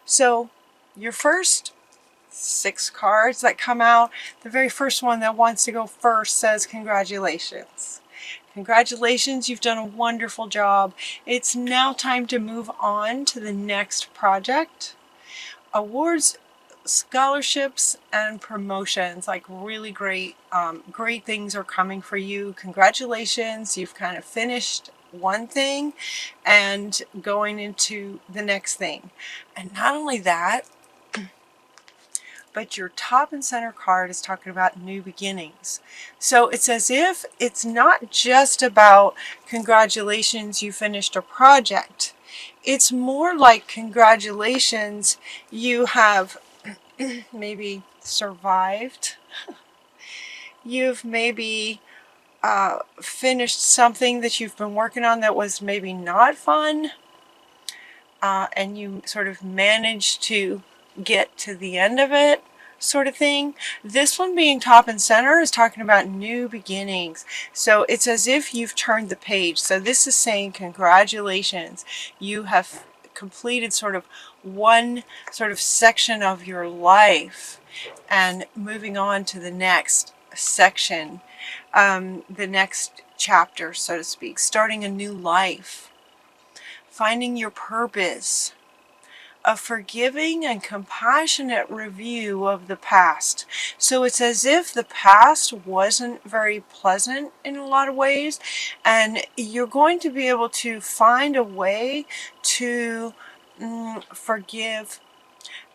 So your first 6 cards that come out, the very first one that wants to go first says congratulations. Congratulations, you've done a wonderful job. It's now time to move on to the next project. Awards, scholarships, and promotions, like really great things are coming for you. Congratulations, you've kind of finished one thing and going into the next thing. And not only that, but your top and center card is talking about new beginnings. So it's as if it's not just about congratulations, you finished a project. It's more like congratulations, you have maybe survived. You've maybe finished something that you've been working on that was maybe not fun. And you sort of managed to get to the end of it, sort of thing. This one being top and center is talking about new beginnings. So it's as if you've turned the page. So this is saying congratulations. You have completed sort of one sort of section of your life and moving on to the next section, the next chapter, so to speak, starting a new life, finding your purpose, a forgiving and compassionate review of the past. So it's as if the past wasn't very pleasant in a lot of ways, and you're going to be able to find a way to forgive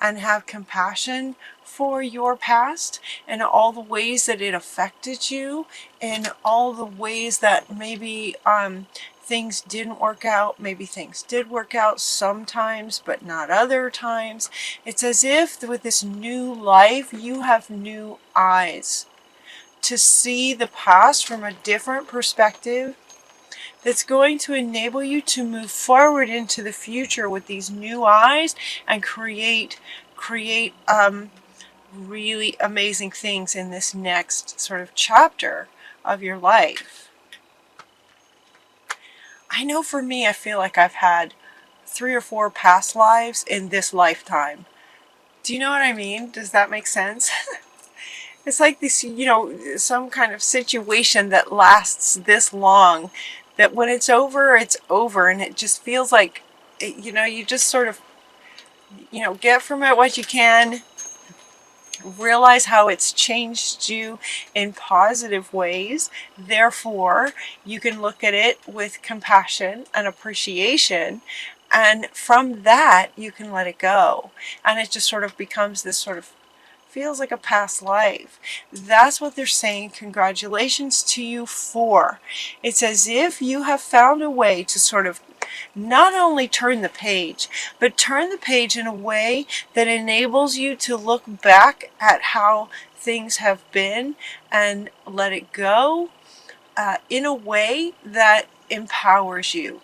and have compassion for your past and all the ways that it affected you, and all the ways that maybe things didn't work out. Maybe things did work out sometimes, but not other times. It's as if with this new life, you have new eyes to see the past from a different perspective, that's going to enable you to move forward into the future with these new eyes and create really amazing things in this next sort of chapter of your life. I know for me, I feel like I've had 3 or 4 past lives in this lifetime. Do you know what I mean? Does that make sense? It's like this, some kind of situation that lasts this long, that when it's over, and it just feels like, you just sort of, get from it what you can, realize how it's changed you in positive ways. Therefore, you can look at it with compassion and appreciation, and from that, you can let it go. And it just sort of becomes this sort of, feels like a past life. That's what they're saying congratulations to you for. It's as if you have found a way to sort of not only turn the page, but turn the page in a way that enables you to look back at how things have been and let it go in a way that empowers you.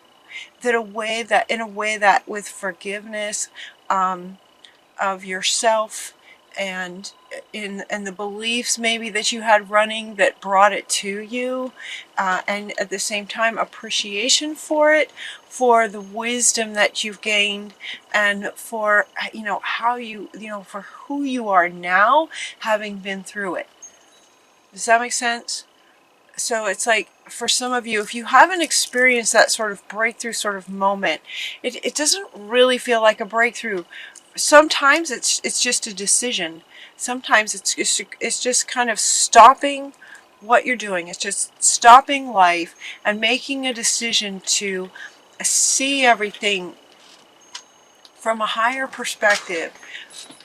In a way that with forgiveness of yourself, and the beliefs maybe that you had running that brought it to you, and at the same time appreciation for it, for the wisdom that you've gained, and for how you for who you are now, having been through it. Does that make sense? So it's like, for some of you, if you haven't experienced that sort of breakthrough sort of moment, it doesn't really feel like a breakthrough. Sometimes it's just a decision. Sometimes it's just kind of stopping what you're doing. It's just stopping life and making a decision to see everything from a higher perspective.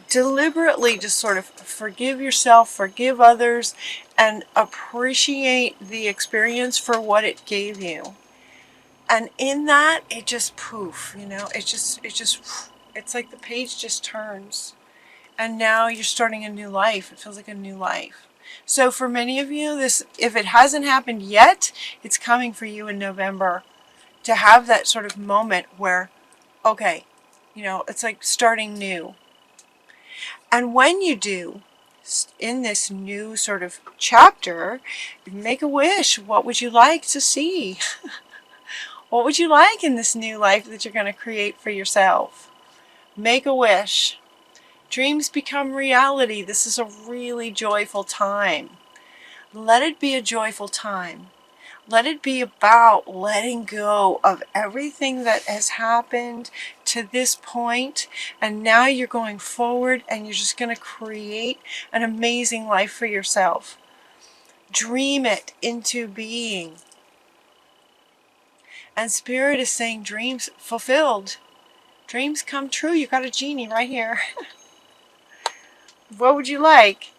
Deliberately just sort of forgive yourself, forgive others, and appreciate the experience for what it gave you. And in that, it just poof, it's like the page just turns, and now you're starting a new life. It feels like a new life. So for many of you, this, if it hasn't happened yet, it's coming for you in November, to have that sort of moment where, okay, it's like starting new. And when you do, in this new sort of chapter, make a wish. What would you like to see? What would you like in this new life that you're going to create for yourself? Make a wish. Dreams become reality. This is a really joyful time. Let it be a joyful time. Let it be about letting go of everything that has happened to this point, and now you're going forward and you're just going to create an amazing life for yourself. Dream it into being. And Spirit is saying dreams fulfilled. Dreams come true. You got a genie right here. What would you like?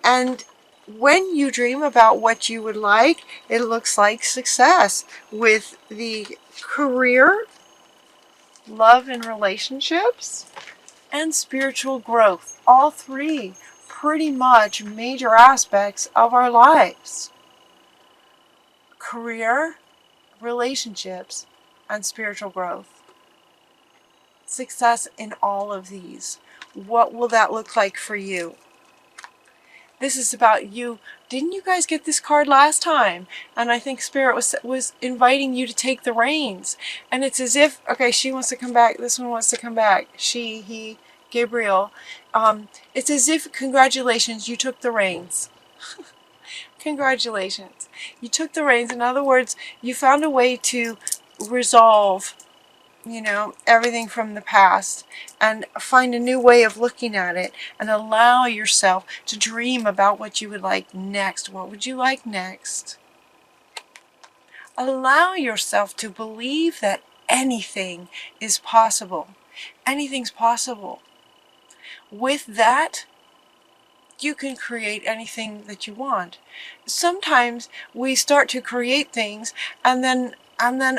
And when you dream about what you would like, it looks like success with the career, love and relationships, and spiritual growth. All three pretty much major aspects of our lives. Career, relationships, and spiritual growth. Success in all of these. What will that look like for you? This is about you. Didn't you guys get this card last time? And I think Spirit was inviting you to take the reins. And it's as if, okay, she wants to come back. This one wants to come back. She, he, Gabriel. It's as if, congratulations, you took the reins. Congratulations. You took the reins. In other words, you found a way to resolve, everything from the past and find a new way of looking at it and allow yourself to dream about what you would like next. What would you like next? Allow yourself to believe that anything is possible. Anything's possible. With that, you can create anything that you want. Sometimes we start to create things and then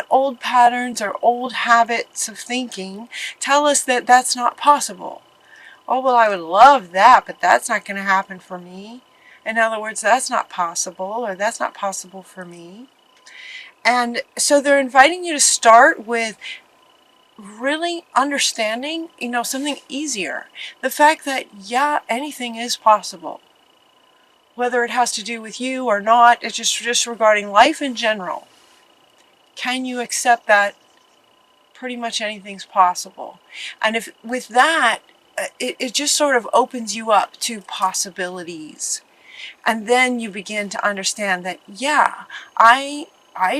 old patterns or old habits of thinking tell us that that's not possible. Oh, well, I would love that, but that's not going to happen for me. In other words, that's not possible, or that's not possible for me. And so they're inviting you to start with really understanding, something easier. The fact that, yeah, anything is possible. Whether it has to do with you or not, it's just regarding life in general. Can you accept that pretty much anything's possible? And if with that, it just sort of opens you up to possibilities. And then you begin to understand that, yeah, I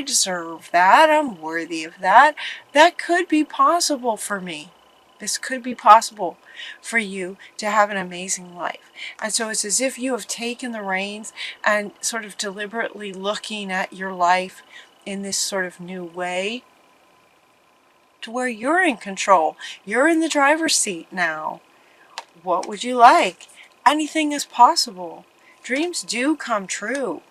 deserve that. I'm worthy of that. That could be possible for me. This could be possible for you to have an amazing life. And so it's as if you have taken the reins and sort of deliberately looking at your life in this sort of new way to where you're in control. You're in the driver's seat now. What would you like? Anything is possible. Dreams do come true.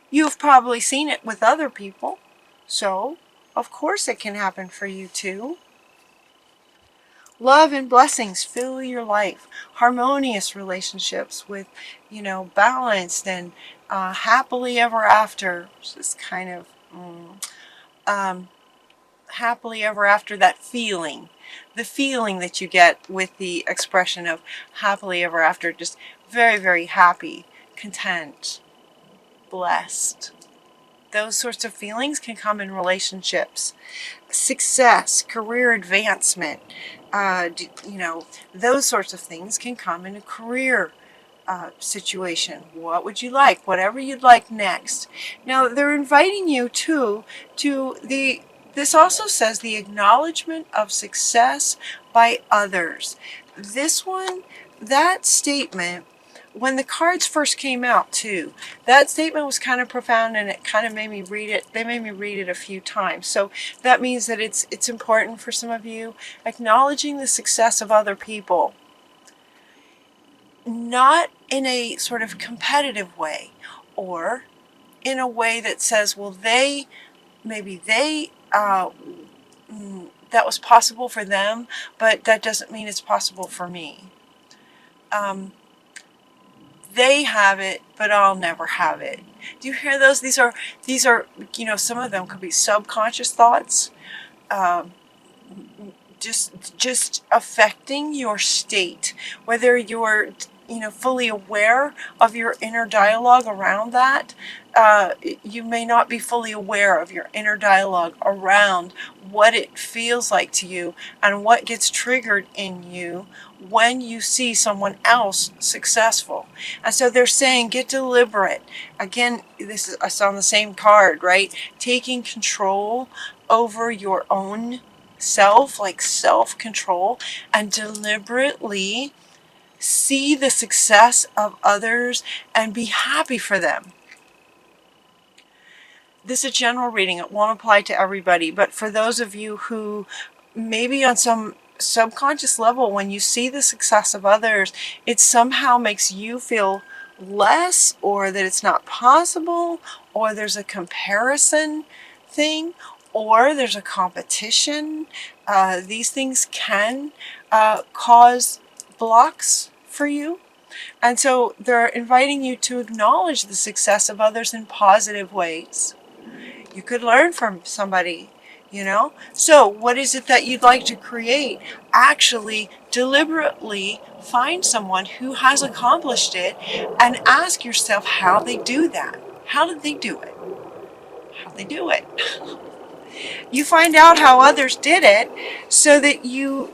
You've probably seen it with other people, so of course it can happen for you too. Love and blessings fill your life. Harmonious relationships with, balanced and happily ever after. Just kind of happily ever after, that feeling. The feeling that you get with the expression of happily ever after. Just very, very happy, content, blessed. Those sorts of feelings can come in relationships. Success, career advancement, those sorts of things can come in a career situation. What would you like? Whatever you'd like next. Now, they're inviting you to this also says the acknowledgement of success by others. This one, that statement, when the cards first came out too, that statement was kind of profound, and it kind of made me read it. They made me read it a few times. So that means that it's important for some of you, acknowledging the success of other people. Not in a sort of competitive way, or in a way that says, well, maybe they that was possible for them, but that doesn't mean it's possible for me. They have it, but I'll never have it. Do you hear those? These are some of them could be subconscious thoughts, just affecting your state, whether you're fully aware of your inner dialogue around that. You may not be fully aware of your inner dialogue around what it feels like to you and what gets triggered in you when you see someone else successful. And so they're saying, get deliberate. Again, this is, it's on the same card, right? Taking control over your own self, like self-control, and deliberately see the success of others and be happy for them. This is a general reading. It won't apply to everybody, but for those of you who maybe on some subconscious level, when you see the success of others, it somehow makes you feel less, or that it's not possible, or there's a comparison thing, or there's a competition. These things can cause blocks for you. And so they're inviting you to acknowledge the success of others in positive ways. You could learn from somebody, So what is it that you'd like to create? Actually, deliberately find someone who has accomplished it and ask yourself how they do that. How did they do it? How did they do it? You find out how others did it so that you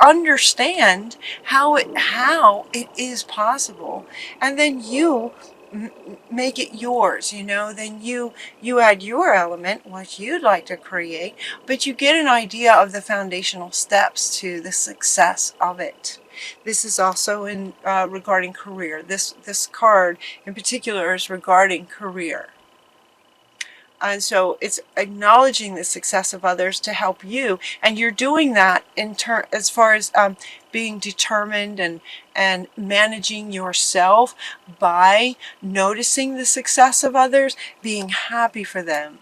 understand how it is possible, and then you make it yours. Then you add your element, what you'd like to create, but you get an idea of the foundational steps to the success of it. This is also in regarding career. This card in particular is regarding career. And so it's acknowledging the success of others to help you. And you're doing that as far as being determined and managing yourself by noticing the success of others, being happy for them.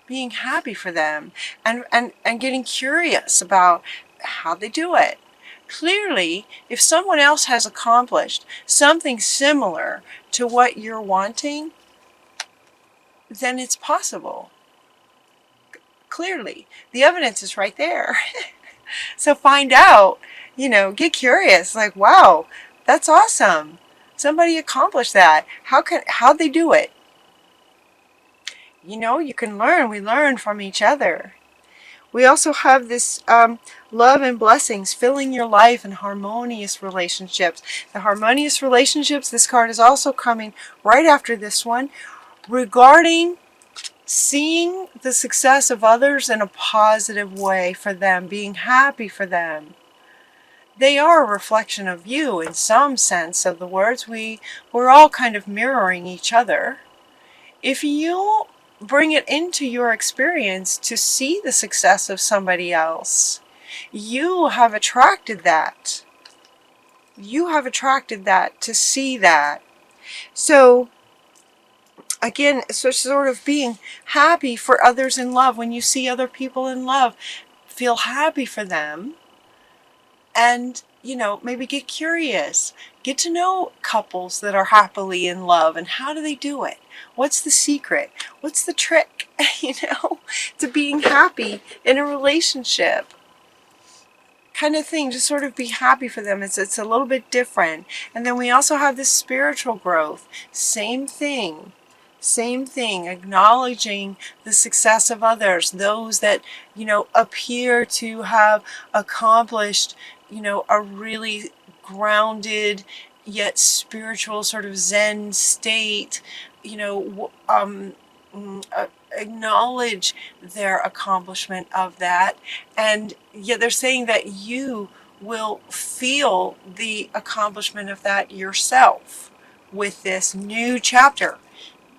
Being happy for them and getting curious about how they do it. Clearly, if someone else has accomplished something similar to what you're wanting, then it's possible. Clearly, the evidence is right there. So find out, get curious, like, wow, that's awesome. Somebody accomplished that. How'd they do it? You can learn. We learn from each other. We also have this love and blessings filling your life and harmonious relationships. The harmonious relationships, this card is also coming right after this one, regarding seeing the success of others in a positive way for them, being happy for them. They are a reflection of you in some sense of the words. We're all kind of mirroring each other. If you bring it into your experience to see the success of somebody else, you have attracted that. You have attracted that to see that. So again, so sort of being happy for others in love. When you see other people in love, feel happy for them. And, maybe get curious. Get to know couples that are happily in love, and how do they do it? What's the secret? What's the trick, to being happy in a relationship? Kind of thing, just sort of be happy for them. It's a little bit different. And then we also have this spiritual growth. Same thing, acknowledging the success of others, those that, appear to have accomplished, a really grounded yet spiritual sort of Zen state, acknowledge their accomplishment of that. And yet they're saying that you will feel the accomplishment of that yourself with this new chapter.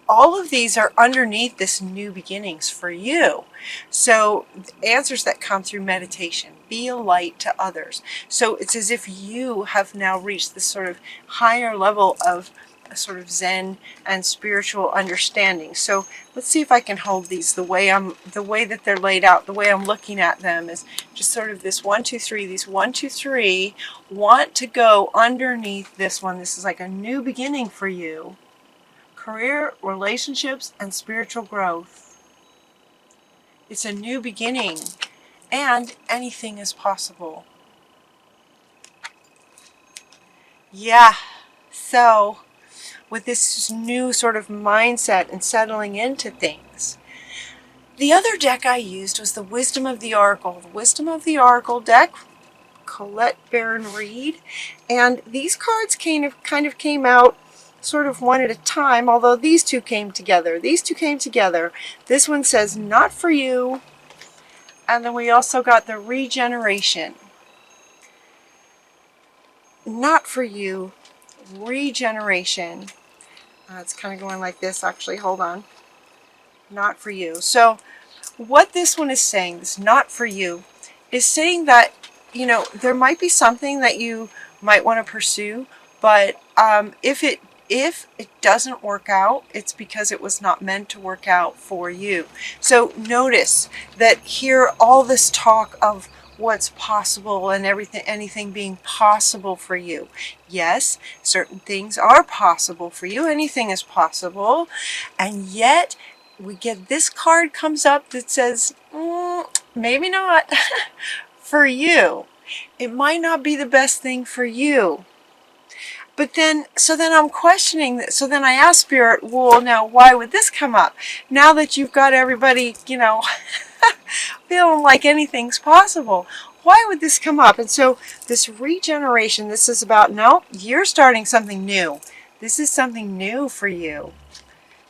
All of these are underneath this new beginnings for you. So answers that come through meditation. Be a light to others. So it's as if you have now reached this sort of higher level of a sort of Zen and spiritual understanding. So let's see if I can hold these the way that they're laid out. The way I'm looking at them is just sort of this 1, 2, 3. These 1, 2, 3 want to go underneath this one. This is like a new beginning for you. Career, relationships, and spiritual growth. It's a new beginning, and anything is possible. Yeah. So with this new sort of mindset and settling into things. The other deck I used was the Wisdom of the Oracle. The Wisdom of the Oracle deck, Colette Baron Reed. And these cards kind of came out sort of one at a time, although these two came together. These two came together. This one says, not for you. And then we also got the regeneration. Not for you. Regeneration. It's kind of going like this, actually. Hold on. Not for you. So what this one is saying, this not for you, is saying that, you know, there might be something that you might want to pursue, but if it doesn't work out, it's because it was not meant to work out for you. So notice that here, all this talk of what's possible and anything being possible for you. Yes, certain things are possible for you. Anything is possible. And yet we get this card comes up that says, maybe not for you. It might not be the best thing for you. But then, so then I'm questioning that. So then I ask Spirit, well, now why would this come up? Now that you've got everybody, you know, feeling like anything's possible, why would this come up? And so this regeneration, this is about, no, you're starting something new. This is something new for you.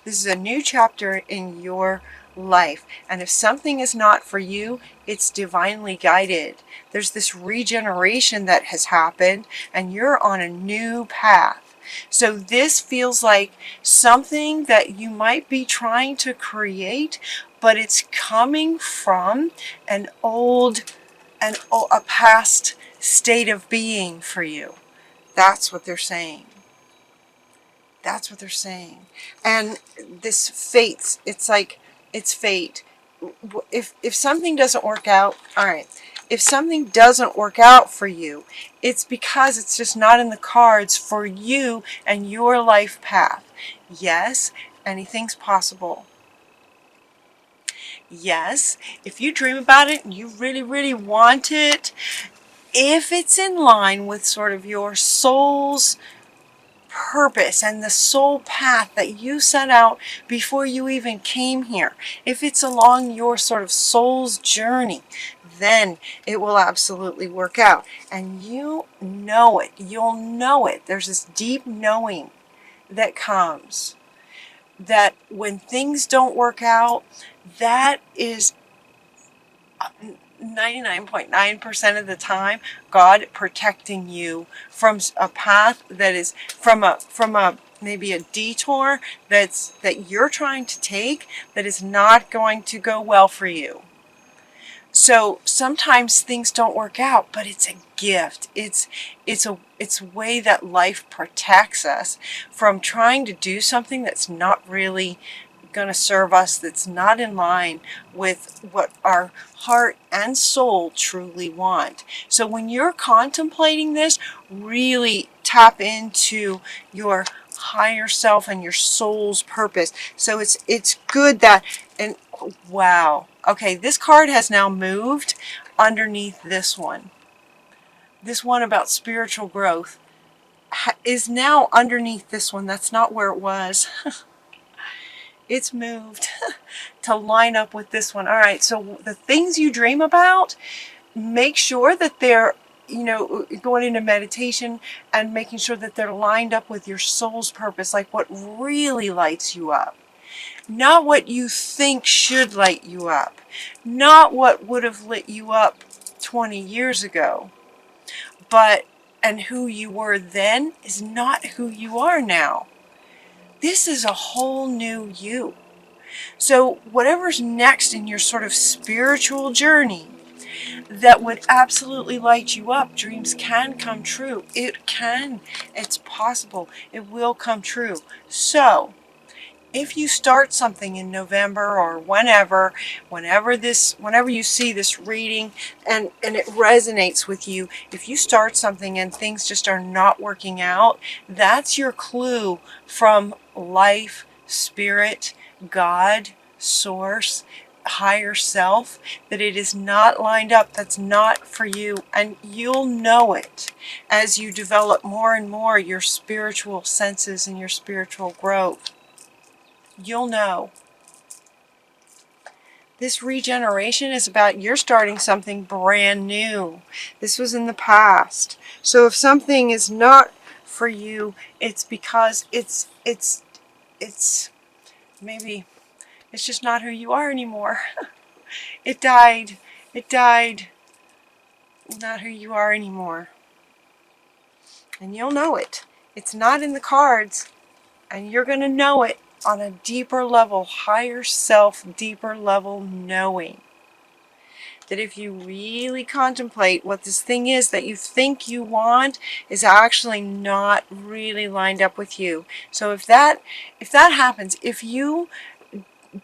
This is a new chapter in your life. And if something is not for you, it's divinely guided. There's this regeneration that has happened, and you're on a new path. So this feels like something that you might be trying to create, but it's coming from a past state of being for you. That's what they're saying. That's what they're saying. And this fate, it's like, it's fate. If something doesn't work out, all right, if something doesn't work out for you, it's because it's just not in the cards for you and your life path. Yes, anything's possible. Yes, if you dream about it and you really, really want it, if it's in line with sort of your soul's purpose and the soul path that you set out before you even came here, if it's along your sort of soul's journey, then it will absolutely work out. And you know it. You'll know it. There's this deep knowing that comes that when things don't work out, that is 99.9% of the time God protecting you from a path that is from a maybe a detour that you're trying to take that is not going to go well for you. So sometimes things don't work out, but it's a gift. It's a way that life protects us from trying to do something that's not really going to serve us, that's not in line with what our heart and soul truly want. So when you're contemplating this, really tap into your higher self and your soul's purpose. So it's good that, and wow, okay, this card has now moved underneath this one. This one about spiritual growth is now underneath this one. That's not where it was. It's moved to line up with this one. All right, so the things you dream about, make sure that they're, you know, going into meditation and making sure that they're lined up with your soul's purpose, like what really lights you up. Not what you think should light you up. Not what would have lit you up 20 years ago. But, and who you were then is not who you are now. This is a whole new you. So whatever's next in your sort of spiritual journey that would absolutely light you up, dreams can come true. It can. It's possible. It will come true. So if you start something in November or whenever you see this reading and it resonates with you, if you start something and things just are not working out, that's your clue from life, spirit, God, source, higher self, that it is not lined up, that's not for you, and you'll know it as you develop more and more your spiritual senses and your spiritual growth. You'll know. This regeneration is about you're starting something brand new. This was in the past. So if something is not for you, it's because it's maybe it's just not who you are anymore. It died. It died. Not who you are anymore. And you'll know it. It's not in the cards. And you're going to know it on a deeper level, higher self, deeper level knowing. That if you really contemplate what this thing is that you think you want is actually not really lined up with you. So if that happens, if you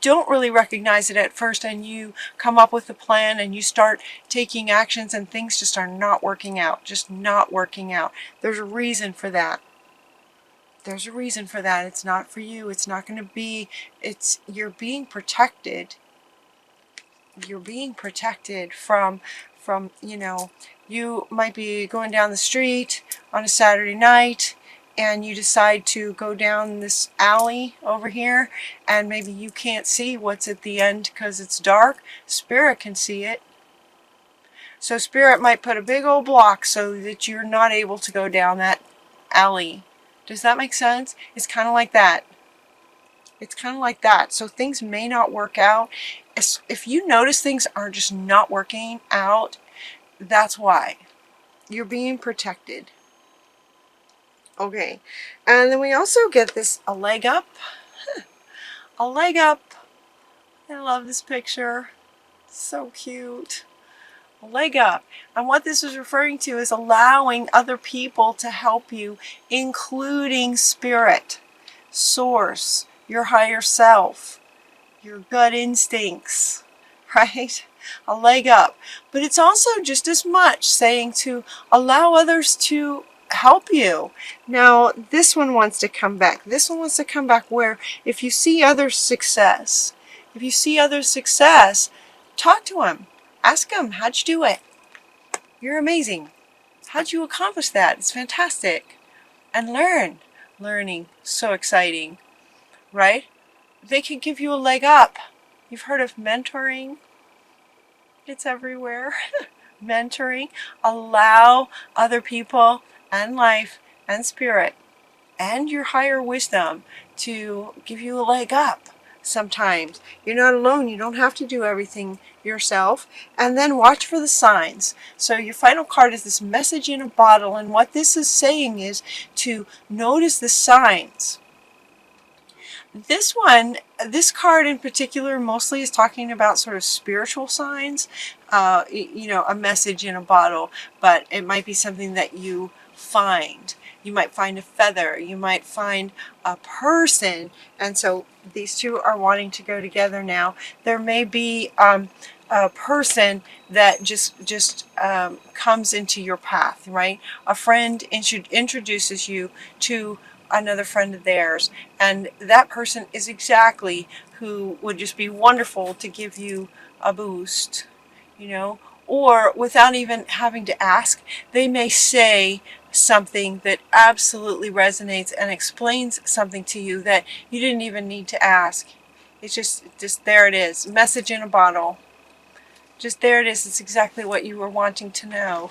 don't really recognize it at first and you come up with a plan and you start taking actions and things just are not working out, just not working out, there's a reason for that. There's a reason for that. It's not for you. It's not going to be, you're being protected. You're being protected from, you know, you might be going down the street on a Saturday night and you decide to go down this alley over here and maybe you can't see what's at the end because it's dark. Spirit can see it. So Spirit might put a big old block so that you're not able to go down that alley. Does that make sense? It's kind of like that. It's kind of like that. So things may not work out. If you notice things are just not working out, that's why. You're being protected. Okay. And then we also get this, a leg up. A leg up. I love this picture. So cute. A leg up. And what this is referring to is allowing other people to help you, including Spirit, Source, your higher self, your gut instincts, right? A leg up. But it's also just as much saying to allow others to help you. Now, this one wants to come back. This one wants to come back where if you see others' success, talk to them. Ask them, how'd you do it? You're amazing. How'd you accomplish that? It's fantastic. And learn. Learning, so exciting, right? They can give you a leg up. You've heard of mentoring? It's everywhere. Mentoring. Allow other people and life and Spirit and your higher wisdom to give you a leg up. Sometimes you're not alone. You don't have to do everything yourself. And then watch for the signs. So your final card is this message in a bottle, and what this is saying is to notice the signs. This one, this card in particular mostly is talking about sort of spiritual signs, you know, a message in a bottle, but it might be something that you find. You might find a feather, you might find a person, and so these two are wanting to go together now. There may be a person that just comes into your path, right? A friend introduces you to another friend of theirs, and that person is exactly who would just be wonderful to give you a boost, you know, or without even having to ask, they may say something that absolutely resonates and explains something to you that you didn't even need to ask. It's just there it is. Message in a bottle. Just there it is. It's exactly what you were wanting to know.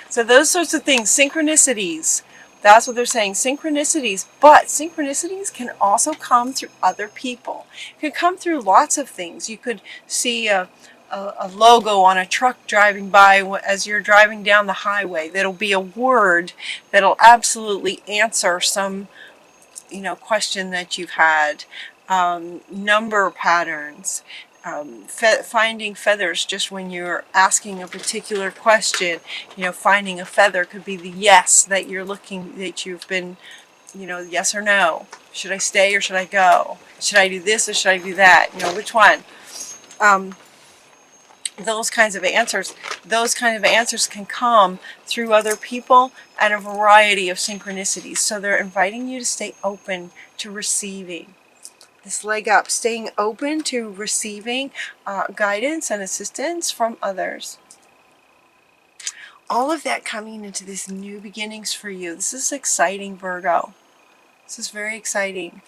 So those sorts of things, synchronicities, that's what they're saying, synchronicities. But synchronicities can also come through other people. It can come through lots of things. You could see a logo on a truck driving by as you're driving down the highway. That'll be a word that'll absolutely answer some, you know, question that you've had. Number patterns. Finding feathers just when you're asking a particular question. You know, finding a feather could be the yes that you're looking, that you've been, you know, yes or no. Should I stay or should I go? Should I do this or should I do that? You know, which one? Those kinds of answers can come through other people and a variety of synchronicities. So they're inviting you to stay open to receiving. this leg up, staying open to receiving guidance and assistance from others. All of that coming into this new beginnings for you. This is exciting, Virgo. This is very exciting.